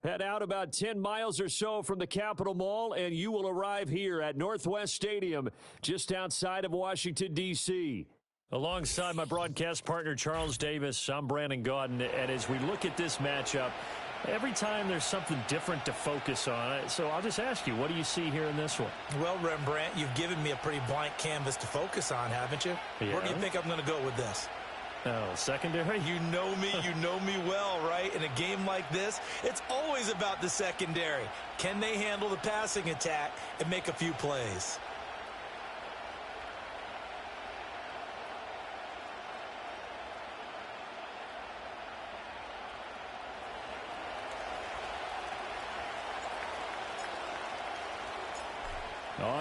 Head out about 10 miles or so from the Capitol Mall, and you will arrive here at Northwest Stadium, just outside of Washington, D.C. Alongside my broadcast partner, Charles Davis, I'm Brandon Gaudin, and as we look at this matchup, every time there's something different to focus on. So I'll just ask you, what do you see here in this one? Well, Rembrandt, you've given me a pretty blank canvas to focus on, haven't you? Yeah. Where do you think I'm going to go with this? Oh, secondary? You know me well, right? In a game like this, it's always about the secondary. Can they handle the passing attack and make a few plays?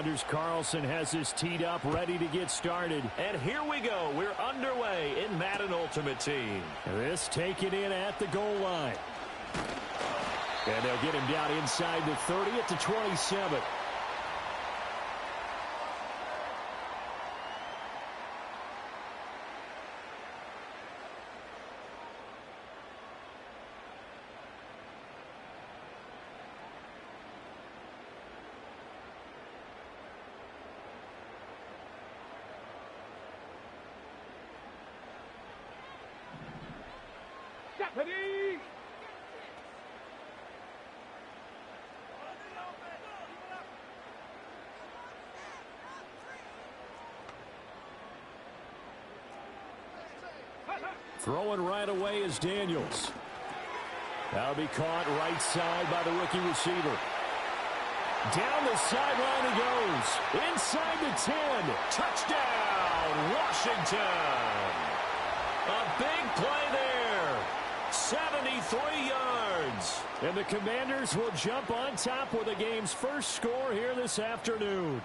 Anders Carlson has this teed up, ready to get started. And here we go. We're underway in Madden Ultimate Team. This taken in at the goal line. And they'll get him down inside the 30 at the 27. Throwing right away is Daniels. That'll be caught right side by the rookie receiver. Down the sideline he goes. Inside the 10. Touchdown, Washington. A big play there. 73 yards. And the Commanders will jump on top with the game's first score here this afternoon.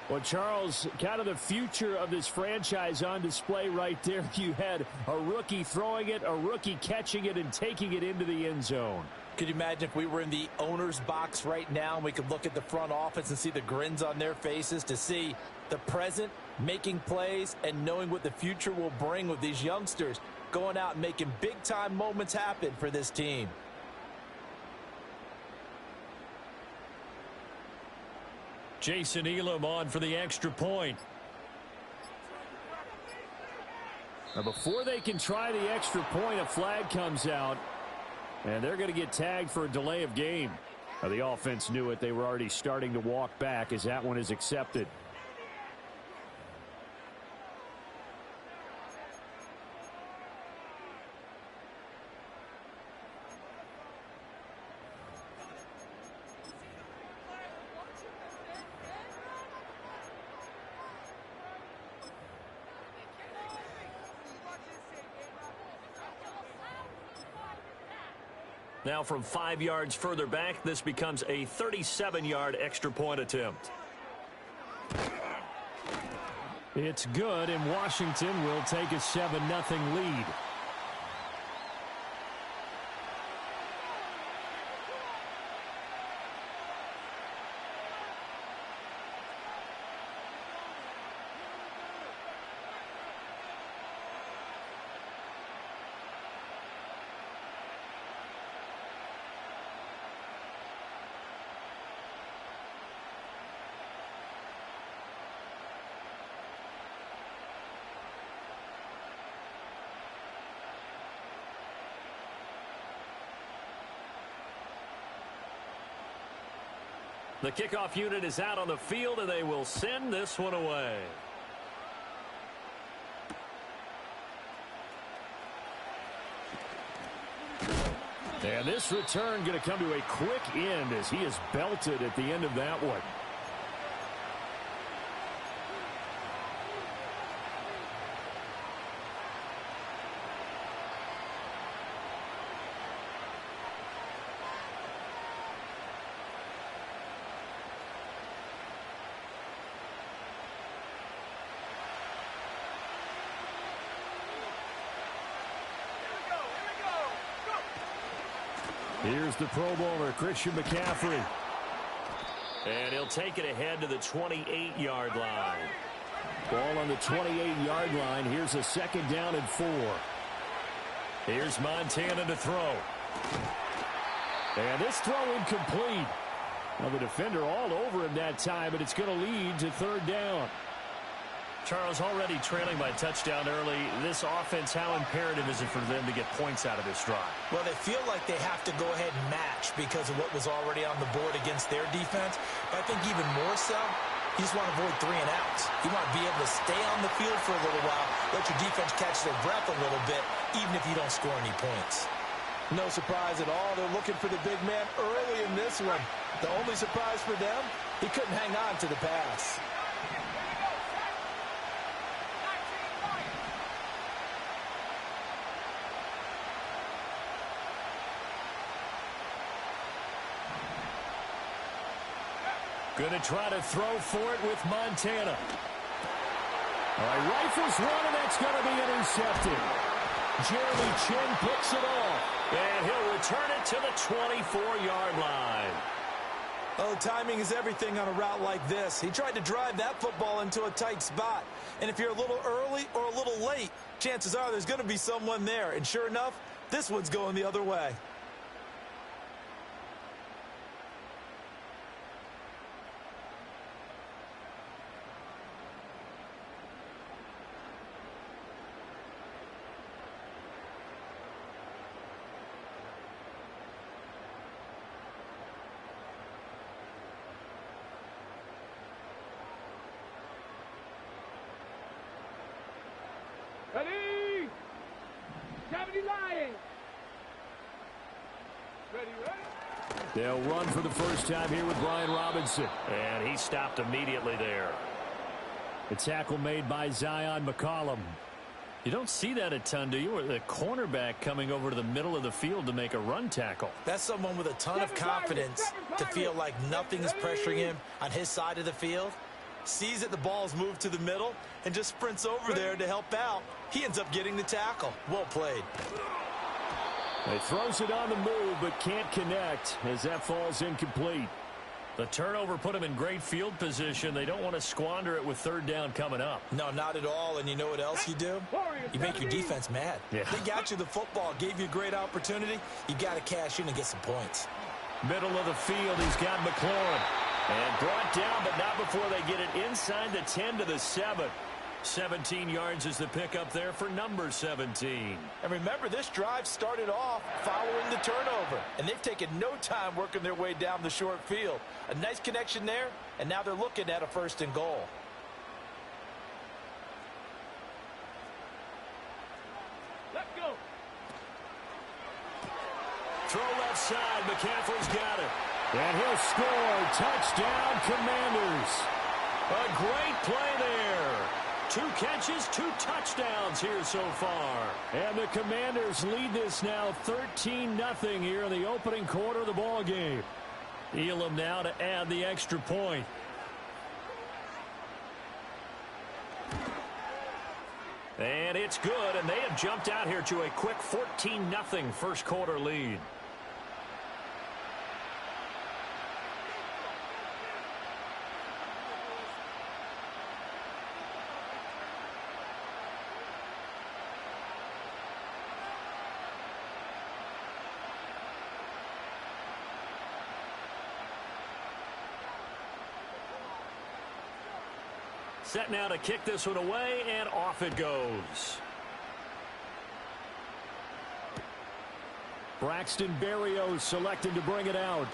Well, Charles, kind of the future of this franchise on display right there. You had a rookie throwing it, a rookie catching it, and taking it into the end zone. Could you imagine if we were in the owner's box right now and we could look at the front office and see the grins on their faces, to see the present making plays and knowing what the future will bring with these youngsters going out and making big-time moments happen for this team. Jason Elam on for the extra point. Now before they can try the extra point, a flag comes out, and they're going to get tagged for a delay of game. Now the offense knew it. They were already starting to walk back as that one is accepted. Now from 5 yards further back, this becomes a 37-yard extra point attempt. It's good, and Washington will take a 7-0 lead. The kickoff unit is out on the field, and they will send this one away. And this return going to come to a quick end as he is belted at the end of that one. Here's the Pro Bowler, Christian McCaffrey. And he'll take it ahead to the 28-yard line. Ball on the 28-yard line. Here's a 2nd down and 4. Here's Montana to throw. And this throw incomplete. Well, the defender all over him that time, but it's going to lead to third down. Charles, already trailing by a touchdown early. This offense, how imperative is it for them to get points out of this drive? Well, they feel like they have to go ahead and match because of what was already on the board against their defense. But I think even more so, you just want to avoid 3 and outs. You want to be able to stay on the field for a little while, let your defense catch their breath a little bit, even if you don't score any points. No surprise at all. They're looking for the big man early in this one. The only surprise for them, he couldn't hang on to the pass. Going to try to throw for it with Montana. All right, rifles one, and that's going to be intercepted. Jeremy Chin picks it off, and he'll return it to the 24-yard line. Oh, timing is everything on a route like this. He tried to drive that football into a tight spot. And if you're a little early or a little late, chances are there's going to be someone there. And sure enough, this one's going the other way. Ready? 70 Lions. Ready, ready. They'll run for the first time here with Brian Robinson. And he stopped immediately there. The tackle made by Zion McCollum. You don't see that a ton, do you? Or the cornerback coming over to the middle of the field to make a run tackle. That's someone with a ton of confidence to feel like nothing is pressuring him on his side of the field. Sees that the ball's moved to the middle and just sprints over there to help out. He ends up getting the tackle. Well played. He throws it on the move but can't connect as that falls incomplete. The turnover put him in great field position. They don't want to squander it with third down coming up. No, not at all. And you know what else you do? You make your defense mad. Yeah. They got you the football, gave you a great opportunity. You got to cash in and get some points. Middle of the field, he's got McLaurin. And brought down, but not before they get it inside the 10 to the 7. 17 yards is the pickup there for number 17. And remember, this drive started off following the turnover. And they've taken no time working their way down the short field. A nice connection there, and now they're looking at a 1st and goal. Let's go. Throw left side, McCaffrey's got it. And he'll score. Touchdown, Commanders. A great play there. 2 catches, 2 touchdowns here so far. And the Commanders lead this now 13-0 here in the opening quarter of the ball game. Elam now to add the extra point. And it's good, and they have jumped out here to a quick 14-0 first quarter lead. Set now to kick this one away, and off it goes. Braxton Berrios selected to bring it out.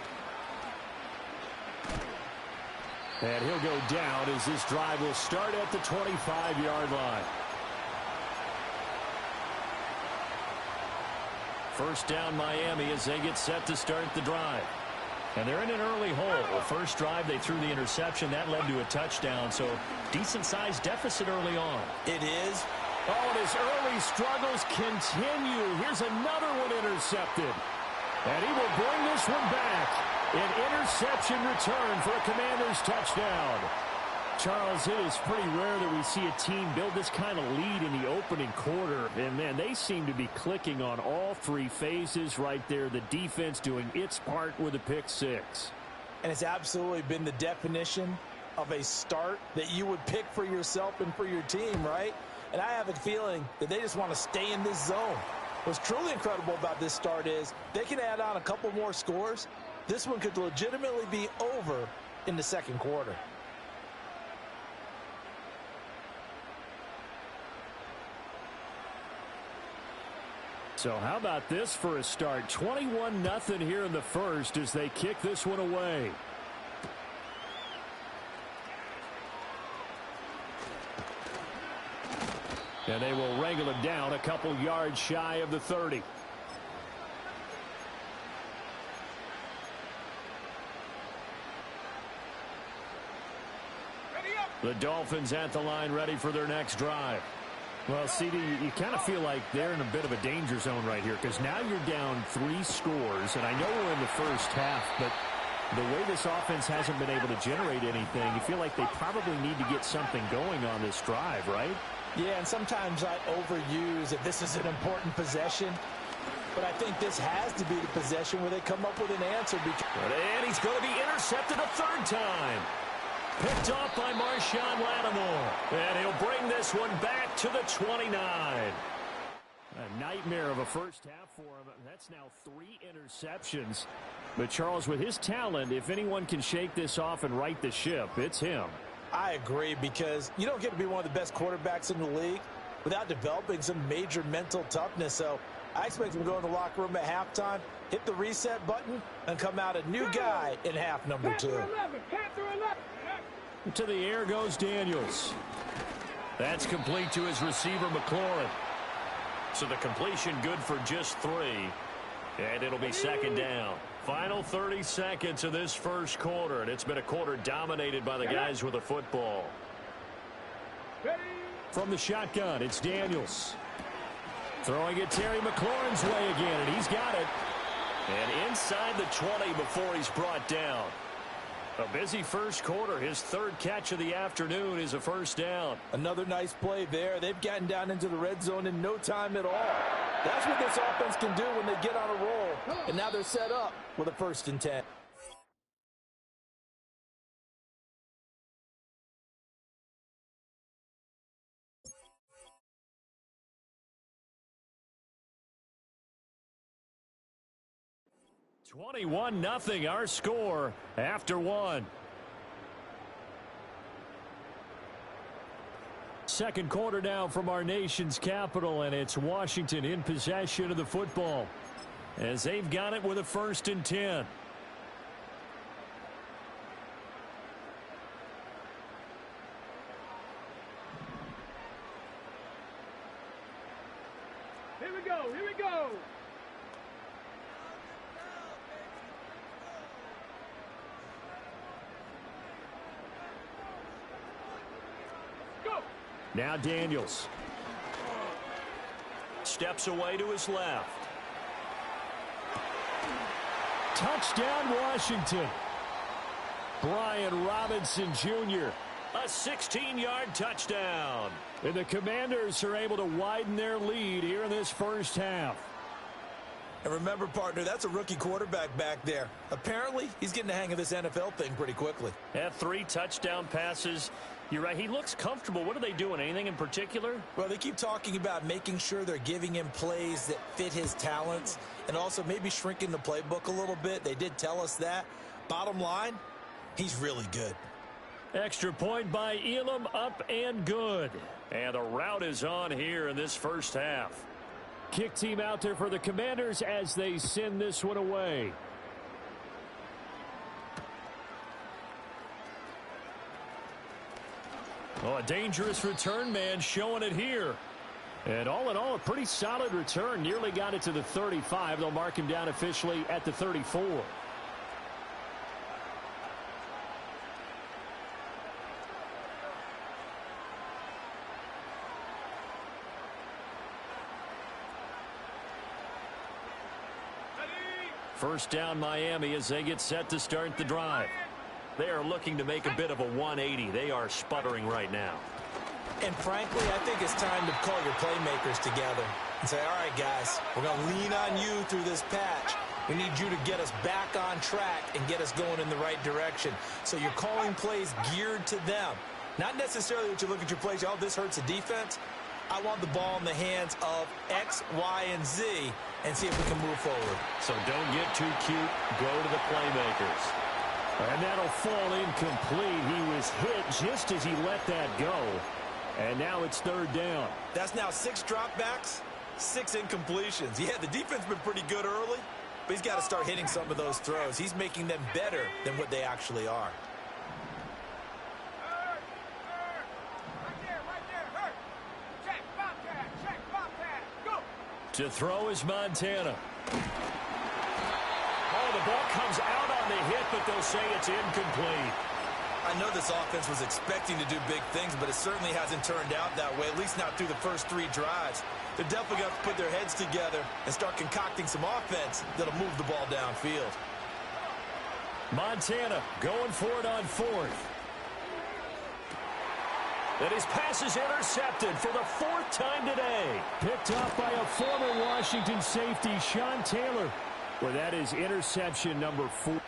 And he'll go down as this drive will start at the 25-yard line. First down Miami as they get set to start the drive. And they're in an early hole. The first drive, they threw the interception. That led to a touchdown, so decent-sized deficit early on. It is. Oh, and his early struggles continue. Here's another one intercepted. And he will bring this one back. An interception return for a Commanders touchdown. Charles, it is pretty rare that we see a team build this kind of lead in the opening quarter. And, man, they seem to be clicking on all 3 phases right there. The defense doing its part with a pick 6. And it's absolutely been the definition of a start that you would pick for yourself and for your team, right? And I have a feeling that they just want to stay in this zone. What's truly incredible about this start is they can add on a couple more scores. This one could legitimately be over in the second quarter. So how about this for a start? 21-0 here in the first as they kick this one away. And they will wrangle him down a couple yards shy of the 30. The Dolphins at the line ready for their next drive. Well, CD, you kind of feel like they're in a bit of a danger zone right here because now you're down 3 scores, and I know we're in the first half, but the way this offense hasn't been able to generate anything, you feel like they probably need to get something going on this drive, right? Yeah, and sometimes I overuse that this is an important possession, but I think this has to be the possession where they come up with an answer. And he's going to be intercepted a third time. Picked off by Marshawn Lattimore. And he'll bring this one back to the 29. A nightmare of a first half for him. That's now 3 interceptions. But Charles, with his talent, if anyone can shake this off and right the ship, it's him. I agree, because you don't get to be one of the best quarterbacks in the league without developing some major mental toughness. So I expect him to go in the locker room at halftime, hit the reset button, and come out a new guy in half number 2. To the air goes Daniels. That's complete to his receiver, McLaurin. So the completion good for just 3. And it'll be second down. Final 30 seconds of this first quarter, and it's been a quarter dominated by the guys with the football. From the shotgun, it's Daniels. Throwing it Terry McLaurin's way again, and he's got it. And inside the 20 before he's brought down. A busy first quarter. His 3rd catch of the afternoon is a first down. Another nice play there. They've gotten down into the red zone in no time at all. That's what this offense can do when they get on a roll. And now they're set up with a 1st and 10. (21-0) our score after 1. Second quarter now from our nation's capital, and it's Washington in possession of the football as they've got it with a 1st and 10. Here we go, here we go. Now Daniels. Steps away to his left. Touchdown, Washington. Brian Robinson Jr. A 16-yard touchdown. And the Commanders are able to widen their lead here in this first half. And remember, partner, that's a rookie quarterback back there. Apparently, he's getting the hang of this NFL thing pretty quickly. Had 3 touchdown passes. You're right. He looks comfortable. What are they doing? Anything in particular? Well, they keep talking about making sure they're giving him plays that fit his talents and also maybe shrinking the playbook a little bit. They did tell us that. Bottom line, he's really good. Extra point by Elam, up and good. And the route is on here in this first half. Kick team out there for the Commanders as they send this one away. Oh, a dangerous return man showing it here. And all in all, a pretty solid return. Nearly got it to the 35. They'll mark him down officially at the 34. First down, Miami, as they get set to start the drive. They are looking to make a bit of a 180. They are sputtering right now. And frankly, I think it's time to call your playmakers together and say, all right, guys, we're going to lean on you through this patch. We need you to get us back on track and get us going in the right direction. So you're calling plays geared to them. Not necessarily that you look at your plays, oh, this hurts the defense. I want the ball in the hands of X, Y, and Z and see if we can move forward. So don't get too cute. Go to the playmakers. And that'll fall incomplete. He was hit just as he let that go. And now it's third down. That's now 6 dropbacks, 6 incompletions. Yeah, the defense has been pretty good early, but he's got to start hitting some of those throws. He's making them better than what they actually are. To throw is Montana. Oh, the ball comes out on the hit, but they'll say it's incomplete. I know this offense was expecting to do big things, but it certainly hasn't turned out that way, at least not through the first 3 drives. They're definitely going to put their heads together and start concocting some offense that'll move the ball downfield. Montana going for it on 4th. And his pass is intercepted for the 4th time today. Picked up by a former Washington safety, Sean Taylor. Well, that is interception number 4.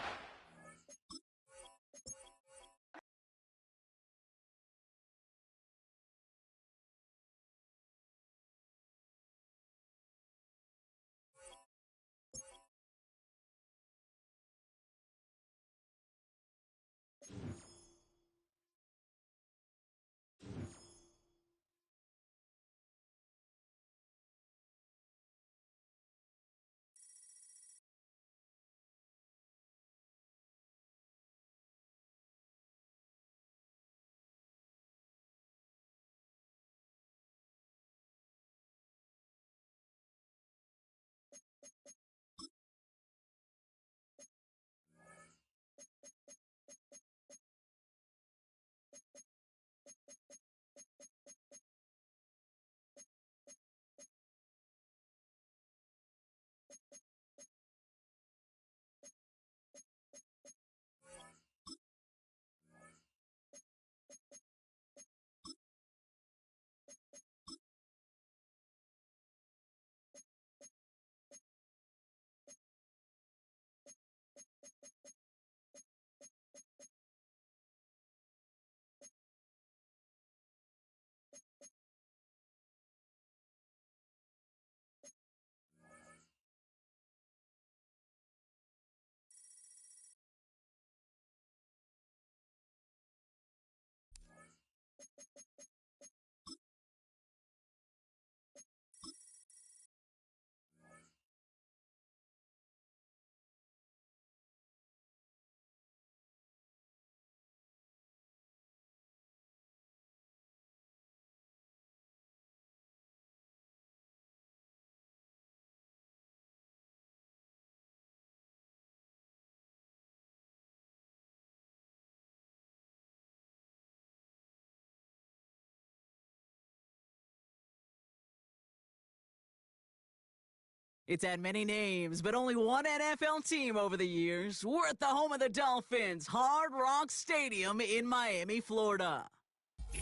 It's had many names, but only one NFL team over the years. We're at the home of the Dolphins, Hard Rock Stadium in Miami, Florida.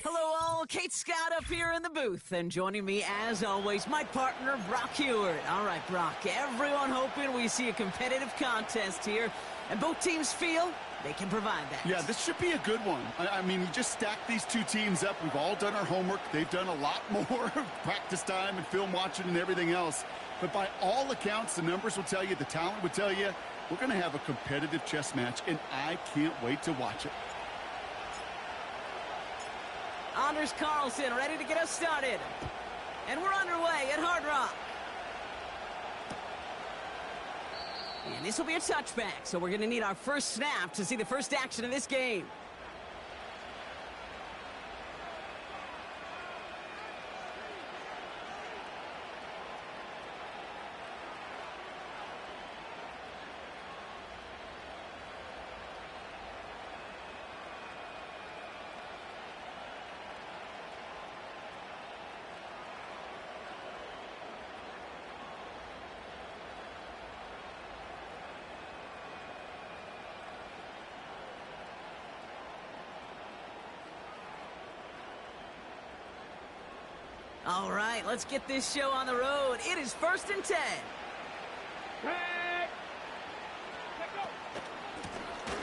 Hello all, Kate Scott up here in the booth, and joining me as always, my partner, Brock Hewitt. All right, Brock, everyone hoping we see a competitive contest here, and both teams feel they can provide that. Yeah, this should be a good one. I mean, you just stack these 2 teams up. We've all done our homework. They've done a lot more practice time and film watching and everything else. But by all accounts, the numbers will tell you, the talent will tell you, we're going to have a competitive chess match, and I can't wait to watch it. Anders Carlson ready to get us started. And we're underway at Hard Rock. And this will be a touchback, so we're going to need our first snap to see the first action of this game. All right, let's get this show on the road. It is 1st and 10.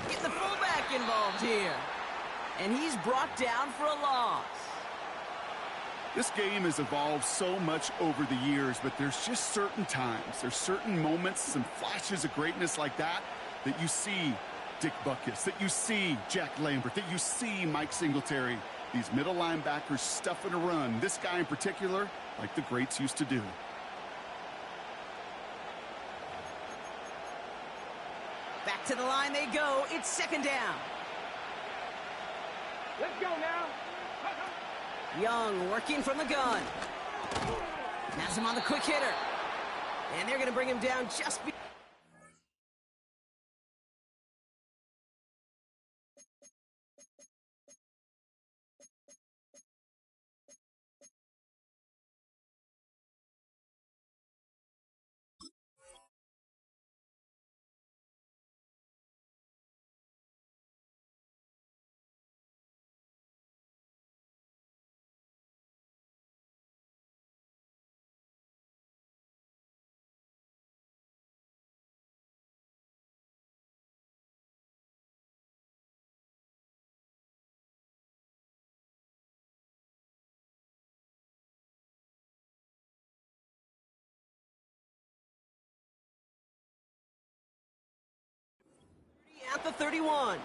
Get the fullback involved here. And he's brought down for a loss. This game has evolved so much over the years, but there's just certain times, there's certain moments, some flashes of greatness like that you see Dick Butkus, that you see Jack Lambert, that you see Mike Singletary. These middle linebackers stuffing a run. This guy in particular, like the greats used to do. Back to the line they go. It's second down. Let's go now. Young working from the gun. Has him on the quick hitter. And they're going to bring him down just before. At the 31.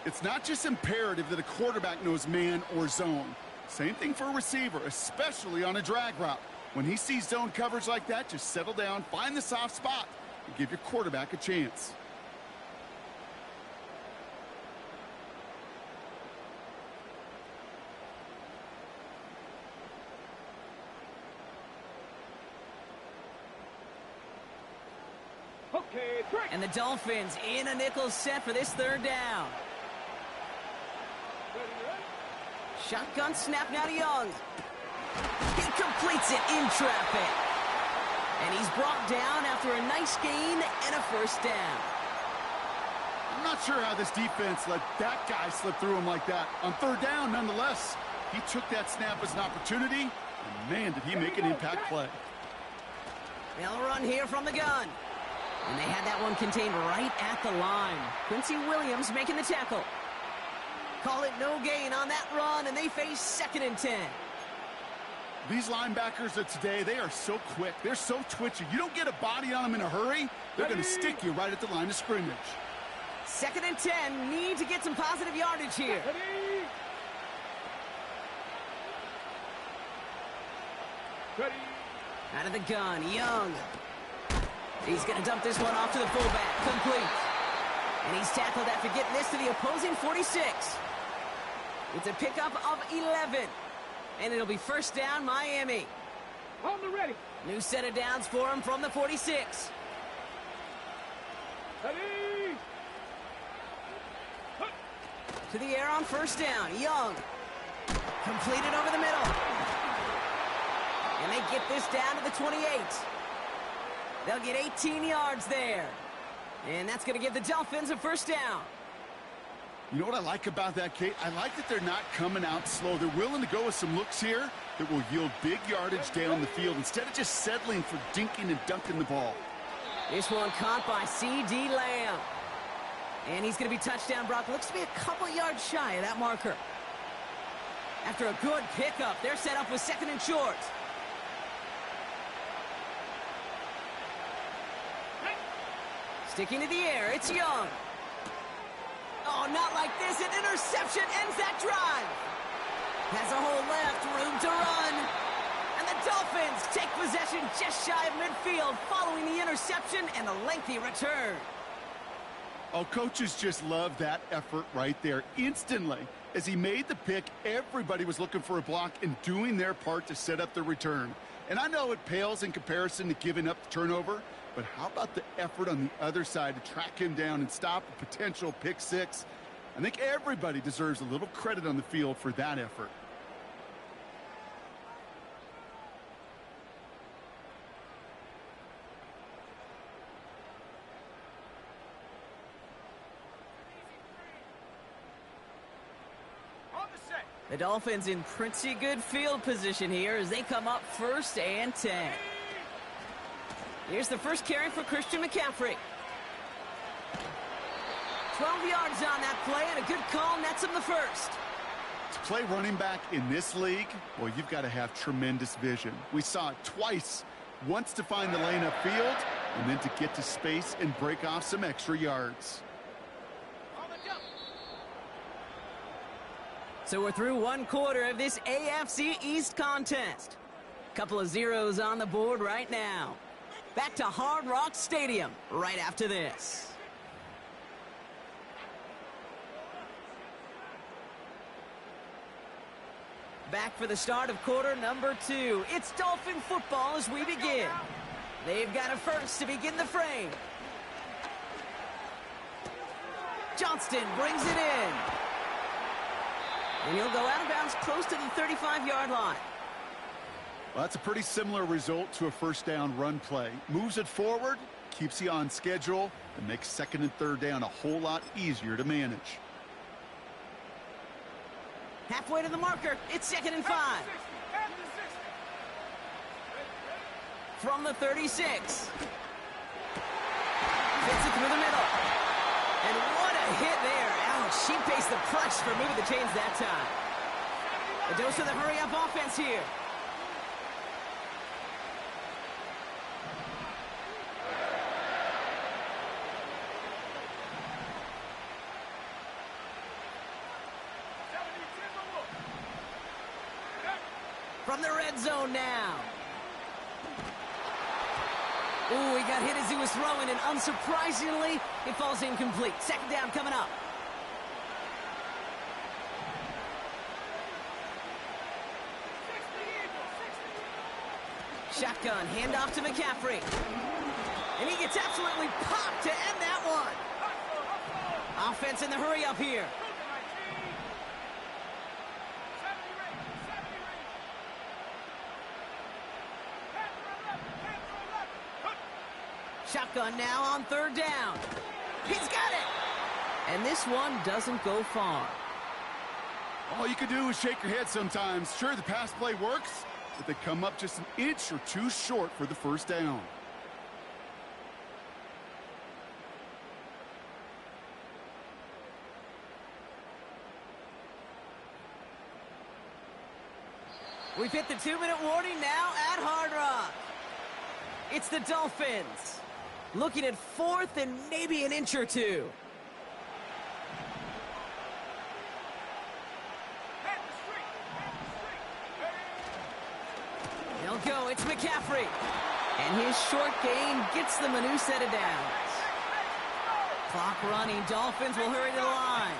It's not just imperative that a quarterback knows man or zone. Same thing for a receiver, especially on a drag route. When he sees zone coverage like that, just settle down, find the soft spot, and give your quarterback a chance. Okay, break. And the Dolphins in a nickel set for this third down. Shotgun snap now to Young. He completes it in traffic. And he's brought down after a nice gain and a first down. I'm not sure how this defense let that guy slip through him like that. On third down, nonetheless, he took that snap as an opportunity, and man, did he make an impact play. They'll run here from the gun. And they had that one contained right at the line. Quincy Williams making the tackle. Call it no gain on that run, and they face 2nd and 10. These linebackers of today, they are so quick. They're so twitchy. You don't get a body on them in a hurry, they're going to stick you right at the line of scrimmage. 2nd and 10, need to get some positive yardage here. Ready. Out of the gun, Young. He's going to dump this one off to the fullback. Complete. And he's tackled after getting this to the opposing 46. It's a pickup of 11. And it'll be first down, Miami. On the ready. New set of downs for him from the 46. Ready. To the air on first down. Young. Completed over the middle. And they get this down to the 28. They'll get 18 yards there. And that's going to give the Dolphins a first down. You know what I like about that, Kate? I like that they're not coming out slow. They're willing to go with some looks here that will yield big yardage down the field instead of just settling for dinking and dunking the ball. This one caught by C.D. Lamb. And he's going to be touchdown, Brock. Looks to be a couple yards shy of that marker. After a good pickup, they're set up with 2nd and short. Sticking to the air, it's Young. Oh, not like this. An interception ends that drive. Has a hole left, room to run. And the Dolphins take possession just shy of midfield following the interception and the lengthy return. Oh, coaches just love that effort right there. Instantly, as he made the pick, everybody was looking for a block and doing their part to set up the return. And I know it pales in comparison to giving up the turnover, but how about the effort on the other side to track him down and stop a potential pick six? I think everybody deserves a little credit on the field for that effort. The Dolphins in pretty good field position here as they come up 1st and 10. Here's the first carry for Christian McCaffrey. 12 yards on that play, and a good call nets him the first. To play running back in this league, well, you've got to have tremendous vision. We saw it twice. Once to find the lane upfield, and then to get to space and break off some extra yards. So we're through one quarter of this AFC East contest. Couple of zeros on the board right now. Back to Hard Rock Stadium right after this. Back for the start of quarter number 2. It's Dolphin football as we begin. They've got a first to begin the frame. Johnston brings it in. And he'll go out of bounds close to the 35-yard line. Well, that's a pretty similar result to a first down run play. Moves it forward, keeps you on schedule, and makes second and third down a whole lot easier to manage. Halfway to the marker, it's 2nd and 5. From the 36. Fits it through the middle. And what a hit there. Ouch, she paced the press for moving the chains that time. A dose of the hurry-up offense here. From the red zone now. Ooh, he got hit as he was throwing, and unsurprisingly, it falls incomplete. Second down coming up. Shotgun, handoff to McCaffrey. And he gets absolutely popped to end that one. Offense in the hurry up here. Shotgun now on third down. He's got it. And this one doesn't go far. All you can do is shake your head sometimes. Sure, the pass play works, but they come up just an inch or two short for the first down. We've hit the 2-minute warning now at Hard Rock. It's the Dolphins. Looking at 4th and maybe an inch or two. They'll go. It's McCaffrey. And his short gain gets them a new set of downs. Clock running. Dolphins will hurry to the line.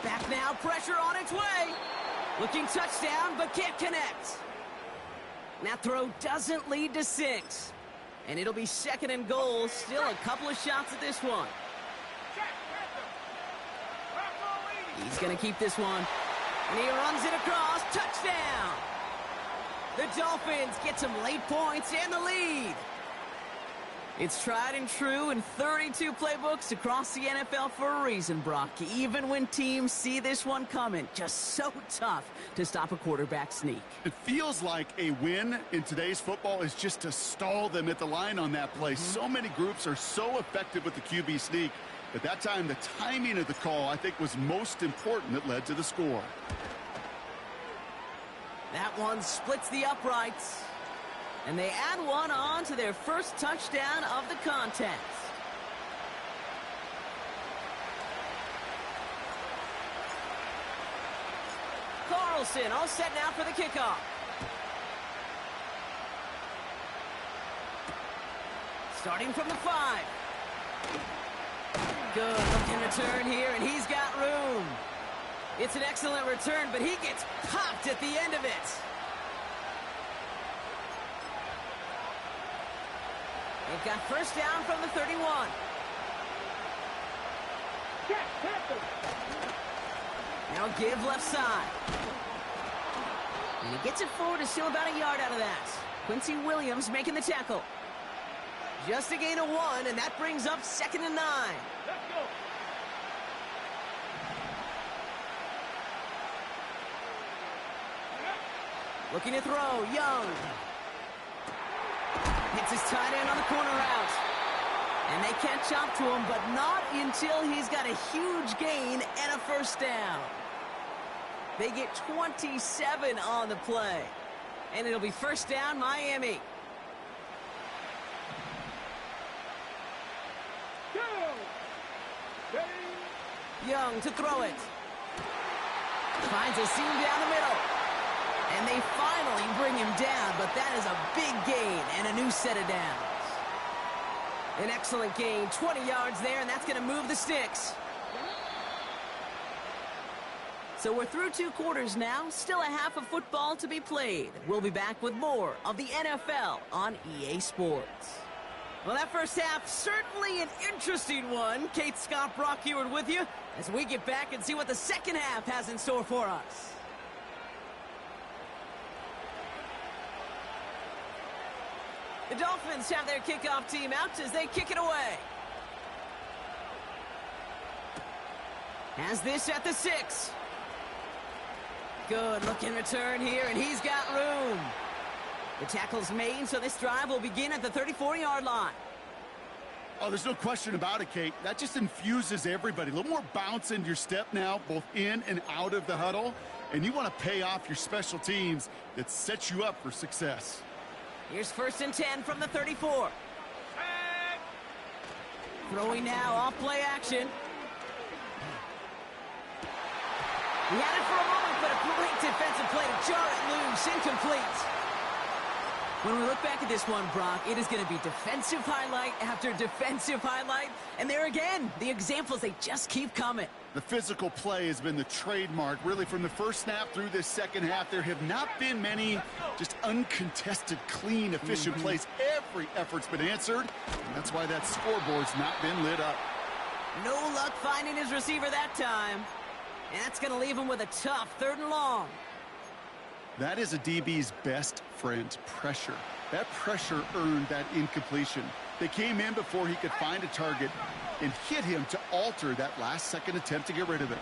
Back now. Pressure on its way. Looking touchdown, but can't connect. That throw doesn't lead to 6. And it'll be 2nd and goal. Still a couple of shots at this one. He's going to keep this one. And he runs it across. Touchdown! The Dolphins get some late points and the lead. It's tried and true in 32 playbooks across the NFL for a reason, Brock. Even when teams see this one coming, just so tough to stop a quarterback sneak. It feels like a win in today's football is just to stall them at the line on that play. So many groups are so effective with the QB sneak. But that time, the timing of the call, I think, was most important that led to the score. That one splits the uprights. And they add one on to their first touchdown of the contest. Carlson all set now for the kickoff. Starting from the 5. Good looking return here, and he's got room. It's an excellent return, but he gets popped at the end of it. They've got first down from the 31. Now give left side. And he gets it forward to steal about a yard out of that. Quincy Williams making the tackle. Just a gain of 1, and that brings up 2nd and 9. Let's go. Looking to throw, Young. Hits his tight end on the corner route. And they catch up to him, but not until he's got a huge gain and a first down. They get 27 on the play. And it'll be first down, Miami. Go! Ready? Young to throw it. Finds a seam down the middle. And they finally bring him down, but that is a big gain and a new set of downs. An excellent gain, 20 yards there, and that's going to move the sticks. So we're through 2 quarters now, still a half of football to be played. We'll be back with more of the NFL on EA Sports. Well, that first half, certainly an interesting one. Kate, Scott, Brock Ewart with you as we get back and see what the second half has in store for us. The Dolphins have their kickoff team out as they kick it away. Has this at the 6. Good looking return here, and he's got room. The tackle's made, so this drive will begin at the 34-yard line. Oh, there's no question about it, Kate. That just infuses everybody. A little more bounce into your step now, both in and out of the huddle. And you want to pay off your special teams that sets you up for success. Here's 1st and 10 from the 34. Throwing now off play action. He had it for a moment, but a great defensive play to jar it loose. Incomplete. When we look back at this one, Brock, it is going to be defensive highlight after defensive highlight. And there again, the examples, they just keep coming. The physical play has been the trademark. Really, from the first snap through this second half, there have not been many just uncontested, clean, efficient plays. Every effort's been answered, and that's why that scoreboard's not been lit up. No luck finding his receiver that time. And that's going to leave him with a tough 3rd and long. That is a DB's best friend, pressure. That pressure earned that incompletion. They came in before he could find a target and hit him to alter that last-second attempt to get rid of it.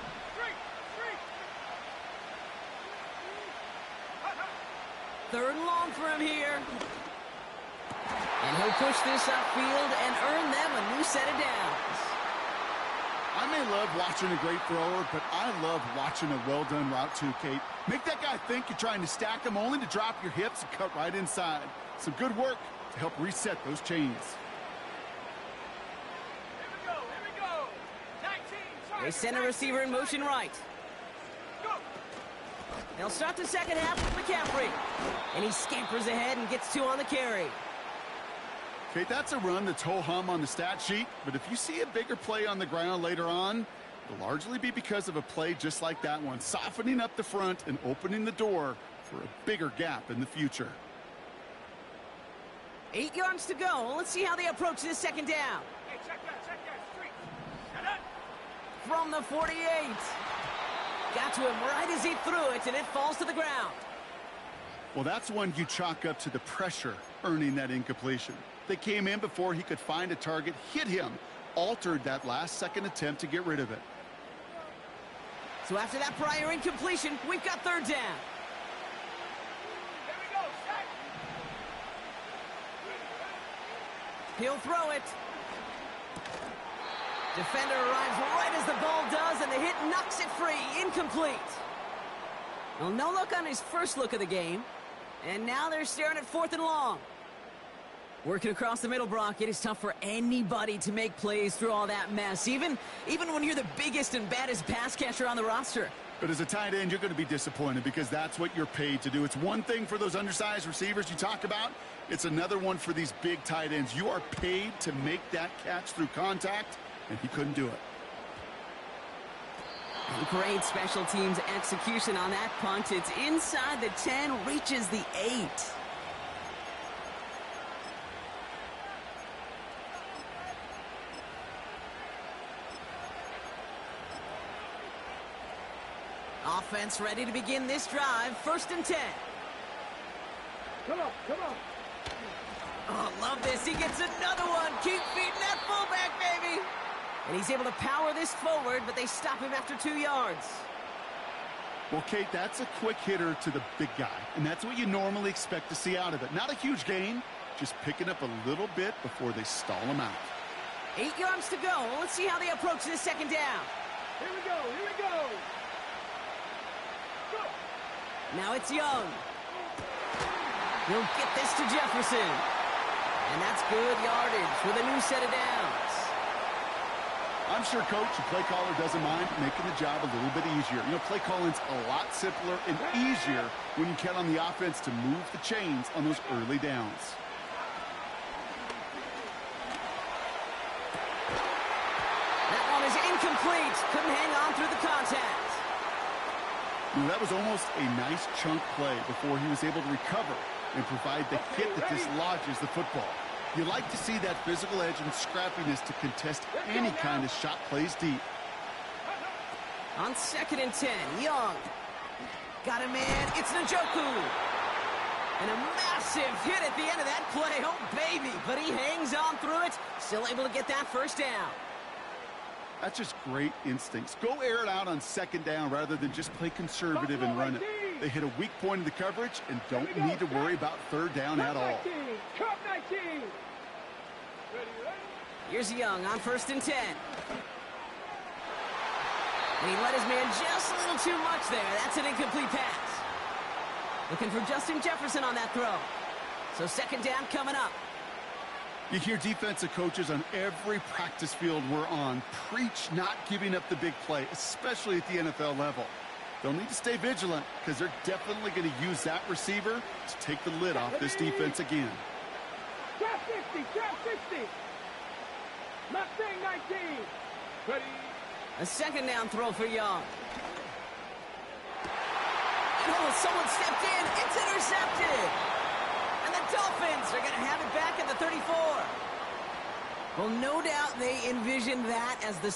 3rd and long for him here. And he'll push this upfield and earn them a new set of downs. I may love watching a great thrower, but I love watching a well-done route too, Kate. Make that guy think you're trying to stack him only to drop your hips and cut right inside. Some good work to help reset those chains. Here we go. 19. They send a receiver in motion right. Go. They'll start the second half with McCaffrey. And he scampers ahead and gets 2 on the carry. Okay, that's a run that's ho-hum on the stat sheet, but if you see a bigger play on the ground later on, it'll largely be because of a play just like that one, softening up the front and opening the door for a bigger gap in the future. 8 yards to go. Let's see how they approach this second down. Hey, check that. Street. Shut up. From the 48. Got to him right as he threw it, and it falls to the ground. Well, that's one you chalk up to the pressure earning that incompletion. They came in before he could find a target, hit him, altered that last-second attempt to get rid of it. So after that prior incompletion, we've got 3rd down. Here we go. Set. He'll throw it. Defender arrives right as the ball does, and the hit knocks it free. Incomplete. Well, no look on his first look of the game. And now they're staring at 4th and long. Working across the middle, Brock, it is tough for anybody to make plays through all that mess, even when you're the biggest and baddest pass catcher on the roster. But as a tight end, you're going to be disappointed because that's what you're paid to do. It's one thing for those undersized receivers you talk about. It's another one for these big tight ends. You are paid to make that catch through contact, and he couldn't do it. Great special teams execution on that punt. It's inside the 10, reaches the 8. Offense ready to begin this drive. 1st and 10. Come on. Oh, love this. He gets another one. Keep feeding that fullback, baby. And he's able to power this forward, but they stop him after 2 yards. Well, Kate, that's a quick hitter to the big guy, and that's what you normally expect to see out of it. Not a huge gain, just picking up a little bit before they stall him out. 8 yards to go. Let's see how they approach this second down. Here we go. Here we go. Go. Now it's Young. He'll get this to Jefferson. And that's good yardage with a new set of downs. I'm sure coach and play caller doesn't mind making the job a little bit easier. You know, play calling's a lot simpler and easier when you count on the offense to move the chains on those early downs. That one is incomplete. Couldn't hang on through the contact. Well, that was almost a nice chunk play before he was able to recover and provide the hit that dislodges the football. You like to see that physical edge and scrappiness to contest any kind of shot plays deep. On 2nd and 10, Young. Got a man. It's Njoku. And a massive hit at the end of that play. Oh, baby. But he hangs on through it. Still able to get that first down. That's just great instincts. Go air it out on 2nd down rather than just play conservative and run it. They hit a weak point in the coverage and don't need to worry about 3rd down at all. Cup 19. Here's Young on 1st and 10. And he let his man just a little too much there. That's an incomplete pass. Looking for Justin Jefferson on that throw. So 2nd down coming up. You hear defensive coaches on every practice field we're on preach not giving up the big play, especially at the NFL level. They'll need to stay vigilant because they're definitely going to use that receiver to take the lid off this defense again. Trap 60, trap 60. Mustang 19. Ready. A 2nd down throw for Young. Oh, someone stepped in. It's intercepted. And the Dolphins are going to have it back at the 34. Well, no doubt they envisioned that as the